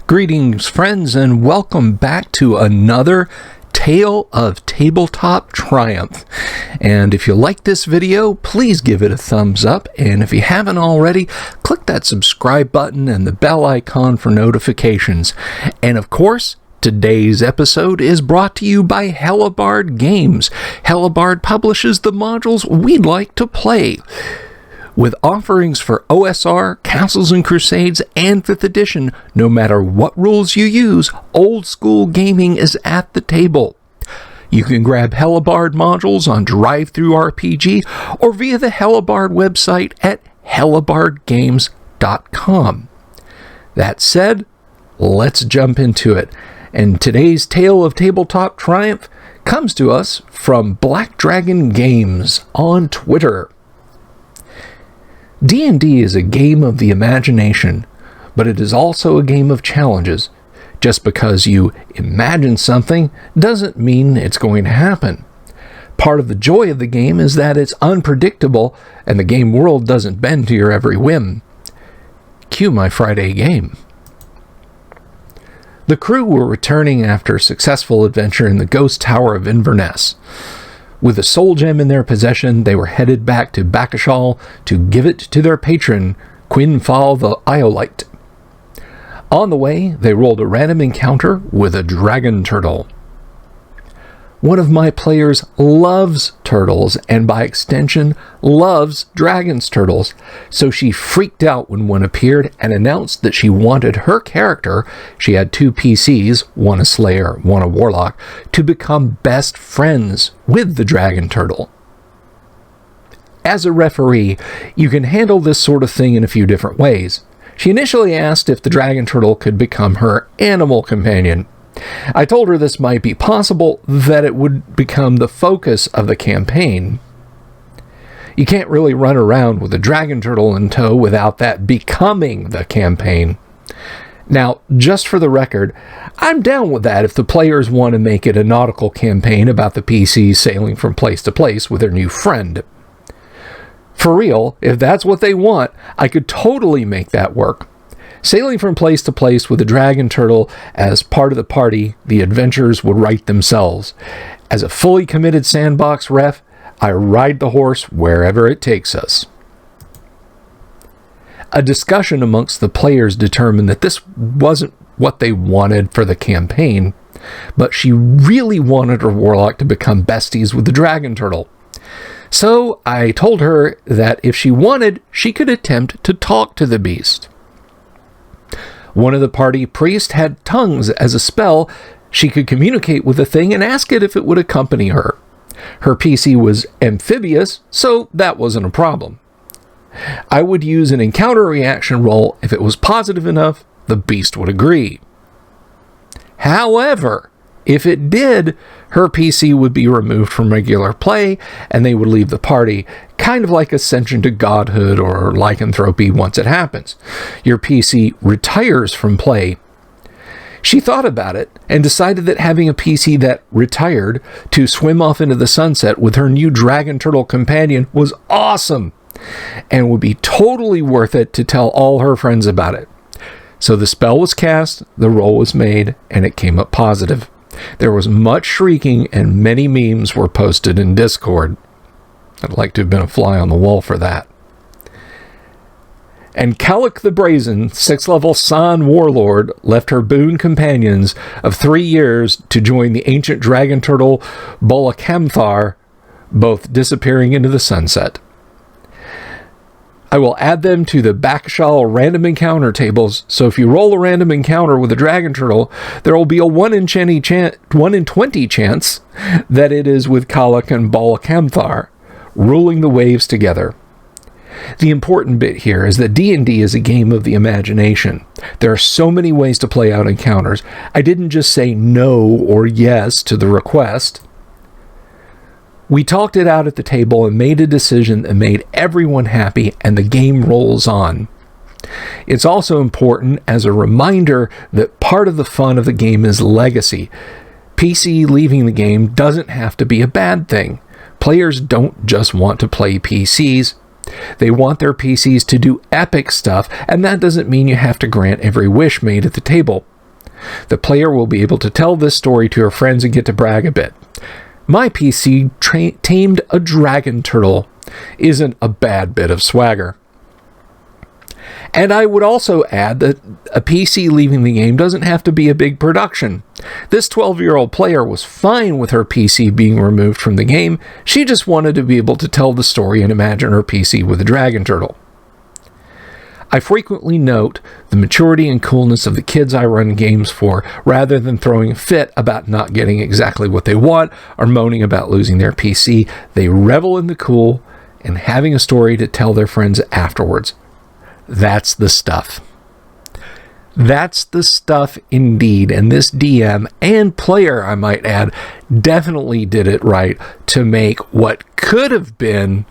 Greetings, friends, and welcome back to another Tale of Tabletop Triumph. And if you like this video, please give it a thumbs up, and if you haven't already, click that subscribe button and the bell icon for notifications. And of course, today's episode is brought to you by Hellebarde Games. Hellebarde publishes the modules we'd like to play, with offerings for OSR, Castles and Crusades, and 5th edition. No matter what rules you use, old school gaming is at the table. You can grab Hellebarde modules on DriveThruRPG or via the Hellebarde website at hellebardegames.com. That said, let's jump into it. And today's Tale of Tabletop Triumph comes to us from Black Dragon Games on Twitter. D&D is a game of the imagination, but it is also a game of challenges. Just because you imagine something doesn't mean it's going to happen. Part of the joy of the game is that it's unpredictable and the game world doesn't bend to your every whim. Cue my Friday game. The crew were returning after a successful adventure in the Ghost Tower of Inverness. With a soul gem in their possession, they were headed back to Bacchusal to give it to their patron, Quinfall the Iolite. On the way, they rolled a random encounter with a dragon turtle. One of my players loves turtles, and by extension, loves dragon's turtles, so she freaked out when one appeared and announced that she wanted her character, she had 2 PCs, one a Slayer, one a Warlock, to become best friends with the dragon turtle. As a referee, you can handle this sort of thing in a few different ways. She initially asked if the dragon turtle could become her animal companion. I told her this might be possible, that it would become the focus of the campaign. You can't really run around with a dragon turtle in tow without that becoming the campaign. Now, just for the record, I'm down with that if the players want to make it a nautical campaign about the PCs sailing from place to place with their new friend. For real, if that's what they want, I could totally make that work. Sailing from place to place with a dragon turtle as part of the party, the adventures would write themselves. As a fully committed sandbox ref, I ride the horse wherever it takes us. A discussion amongst the players determined that this wasn't what they wanted for the campaign, but she really wanted her warlock to become besties with the dragon turtle. So I told her that if she wanted, she could attempt to talk to the beast. One of the party priests had tongues as a spell. She could communicate with the thing and ask it if it would accompany her. Her PC was amphibious, so that wasn't a problem. I would use an encounter reaction roll. If it was positive enough, the beast would agree. However, if it did, her PC would be removed from regular play, and they would leave the party, kind of like Ascension to Godhood or Lycanthropy once it happens. Your PC retires from play. She thought about it, and decided that having a PC that retired to swim off into the sunset with her new dragon turtle companion was awesome, and would be totally worth it to tell all her friends about it. So the spell was cast, the roll was made, and it came up positive. There was much shrieking and many memes were posted in Discord. I'd like to have been a fly on the wall for that. And Kalak the Brazen, 6th level San Warlord, left her boon companions of 3 years to join the ancient dragon turtle Bolakamthar, both disappearing into the sunset. I will add them to the Bacchusal random encounter tables, so if you roll a random encounter with a dragon turtle, there will be a 1 in 20 chance that it is with Kalak and Bolakamthar, ruling the waves together. The important bit here is that D&D is a game of the imagination. There are so many ways to play out encounters. I didn't just say no or yes to the request. We talked it out at the table and made a decision that made everyone happy, and the game rolls on. It's also important as a reminder that part of the fun of the game is legacy. PC leaving the game doesn't have to be a bad thing. Players don't just want to play PCs. They want their PCs to do epic stuff, and that doesn't mean you have to grant every wish made at the table. The player will be able to tell this story to her friends and get to brag a bit. My PC tamed a dragon turtle. Isn't a bad bit of swagger. And I would also add that a PC leaving the game doesn't have to be a big production. This 12-year-old player was fine with her PC being removed from the game. She just wanted to be able to tell the story and imagine her PC with a dragon turtle. I frequently note the maturity and coolness of the kids I run games for, rather than throwing a fit about not getting exactly what they want or moaning about losing their PC. They revel in the cool and having a story to tell their friends afterwards. That's the stuff. That's the stuff indeed, and this DM and player, I might add, definitely did it right to make what could have been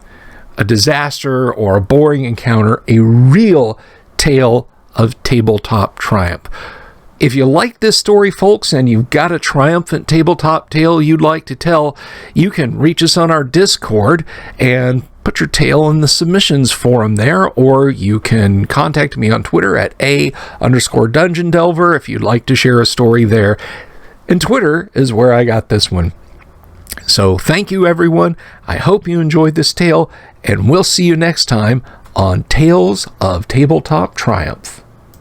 a disaster or a boring encounter a real tale of tabletop triumph. If you like this story, folks, and you've got a triumphant tabletop tale you'd like to tell, you can reach us on our Discord and put your tale in the submissions forum there, or you can contact me on Twitter at @A_Dungeon Delver if you'd like to share a story there. And Twitter is where I got this one. So thank you, everyone. I hope you enjoyed this tale, and we'll see you next time on Tales of Tabletop Triumph.